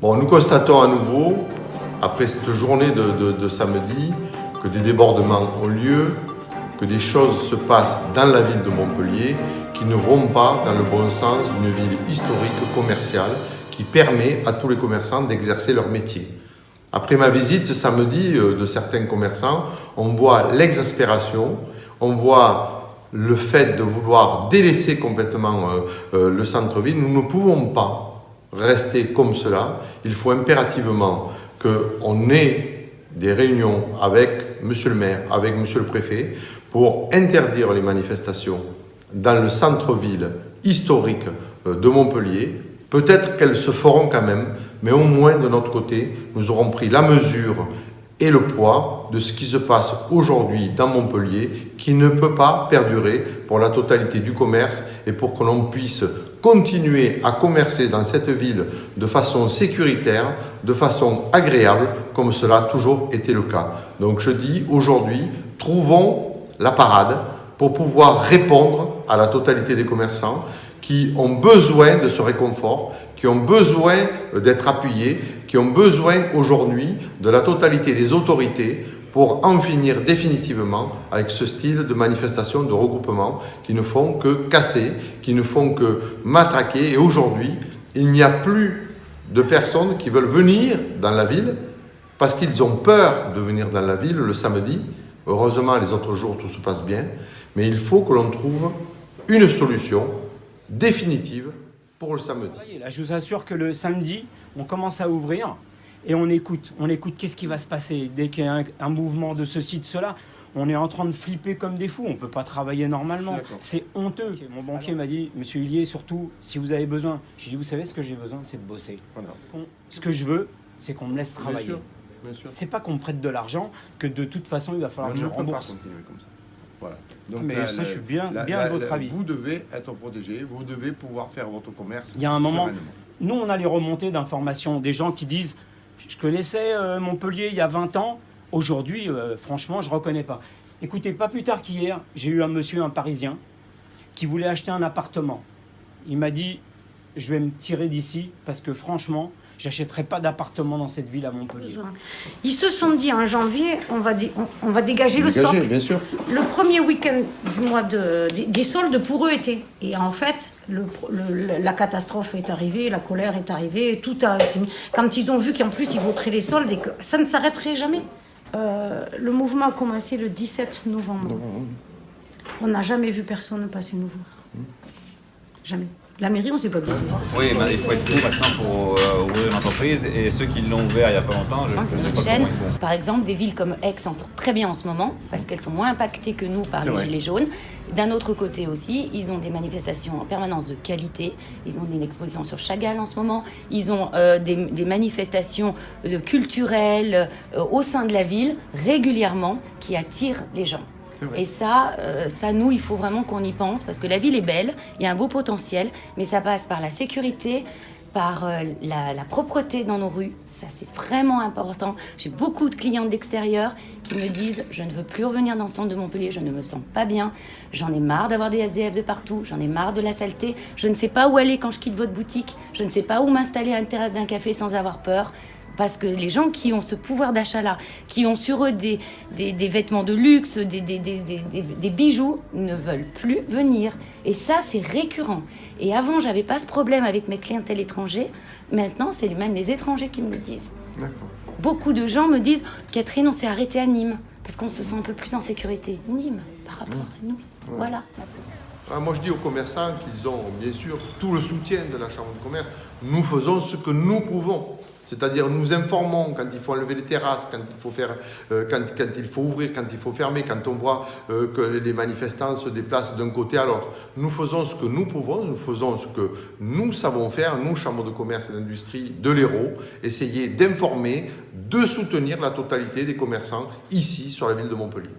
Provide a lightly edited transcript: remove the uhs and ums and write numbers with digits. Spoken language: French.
Bon, nous constatons à nouveau, après cette journée de samedi, que des débordements ont lieu, que des choses se passent dans la ville de Montpellier qui ne vont pas dans le bon sens d'une ville historique, commerciale, qui permet à tous les commerçants d'exercer leur métier. Après ma visite ce samedi de certains commerçants, on voit l'exaspération, on voit le fait de vouloir délaisser complètement le centre-ville. Nous ne pouvons pas rester comme cela. Il faut impérativement qu'on ait des réunions avec monsieur le maire, avec monsieur le préfet, pour interdire les manifestations dans le centre-ville historique de Montpellier. Peut-être qu'elles se feront quand même, mais au moins de notre côté, nous aurons pris la mesure et le poids de ce qui se passe aujourd'hui dans Montpellier, qui ne peut pas perdurer pour la totalité du commerce et pour que l'on puisse continuer à commercer dans cette ville de façon sécuritaire, de façon agréable, comme cela a toujours été le cas. Donc je dis aujourd'hui, trouvons la parade pour pouvoir répondre à la totalité des commerçants qui ont besoin de ce réconfort, qui ont besoin d'être appuyés, qui ont besoin aujourd'hui de la totalité des autorités pour en finir définitivement avec ce style de manifestation, de regroupement qui ne font que casser, qui ne font que matraquer. Et aujourd'hui, il n'y a plus de personnes qui veulent venir dans la ville parce qu'ils ont peur de venir dans la ville le samedi. Heureusement, les autres jours, tout se passe bien. Mais il faut que l'on trouve une solution définitive pour le samedi. Là, je vous assure que le samedi, on commence à ouvrir et on écoute qu'est-ce qui va se passer. Dès qu'il y a un mouvement de ceci, de cela, on est en train de flipper comme des fous. On ne peut pas travailler normalement. C'est honteux. Mon banquier m'a dit, monsieur Hillier, surtout, si vous avez besoin. J'ai dit, vous savez ce que j'ai besoin, c'est de bosser. Voilà. Ce que je veux, c'est qu'on me laisse travailler. C'est pas qu'on me prête de l'argent, que de toute façon, il va falloir que je rembourse. Continuer comme ça. Voilà. Donc, mais ça, je suis bien de votre avis. Vous devez être protégé, vous devez pouvoir faire votre commerce. Il y a un moment, nous, on a les remontées d'informations des gens qui disent « Je connaissais Montpellier il y a 20 ans, aujourd'hui, franchement, je ne reconnais pas. » Écoutez, pas plus tard qu'hier, j'ai eu un monsieur, un Parisien, qui voulait acheter un appartement. Il m'a dit « Je vais me tirer d'ici parce que franchement, j'achèterai pas d'appartement dans cette ville à Montpellier. » Ils se sont dit en janvier, on va dégager le stock. Bien sûr. Le premier week-end du mois des soldes pour eux était. Et en fait, la catastrophe est arrivée, la colère est arrivée, quand ils ont vu qu'en plus ils voteraient les soldes et que ça ne s'arrêterait jamais. Le mouvement a commencé le 17 novembre. On n'a jamais vu personne passer nous voir. Jamais. La mairie, on ne sait pas qui c'est. Oui, il faut être fou maintenant pour ouvrir une entreprise. Et ceux qui l'ont ouvert il n'y a pas longtemps, je ne sais pas comment ils font. Par exemple, des villes comme Aix s'en sortent très bien en ce moment, parce qu'elles sont moins impactées que nous par les gilets jaunes. D'un autre côté aussi, ils ont des manifestations en permanence de qualité. Ils ont une exposition sur Chagall en ce moment. Ils ont des manifestations culturelles au sein de la ville, régulièrement, qui attirent les gens. Et ça, nous, il faut vraiment qu'on y pense, parce que la ville est belle, il y a un beau potentiel, mais ça passe par la sécurité, par la propreté dans nos rues. Ça, c'est vraiment important. J'ai beaucoup de clients d'extérieur qui me disent « Je ne veux plus revenir dans le centre de Montpellier, je ne me sens pas bien. J'en ai marre d'avoir des SDF de partout, j'en ai marre de la saleté. Je ne sais pas où aller quand je quitte votre boutique. Je ne sais pas où m'installer à une terrasse d'un café sans avoir peur. » Parce que les gens qui ont ce pouvoir d'achat-là, qui ont sur eux des vêtements de luxe, des bijoux, ne veulent plus venir. Et ça, c'est récurrent. Et avant, j'avais pas ce problème avec mes clientèles étrangers. Maintenant, c'est même les étrangers qui me le disent. Beaucoup de gens me disent « Catherine, on s'est arrêté à Nîmes, parce qu'on se sent un peu plus en sécurité. » Nîmes, par rapport à nous. Voilà. Moi, je dis aux commerçants qu'ils ont bien sûr tout le soutien de la Chambre de commerce. Nous faisons ce que nous pouvons. C'est-à-dire nous informons quand il faut enlever les terrasses, quand il faut faire, quand il faut ouvrir, quand il faut fermer, quand on voit que les manifestants se déplacent d'un côté à l'autre. Nous faisons ce que nous pouvons, nous faisons ce que nous savons faire, nous, Chambre de commerce et d'industrie de l'Hérault, essayer d'informer, de soutenir la totalité des commerçants ici sur la ville de Montpellier.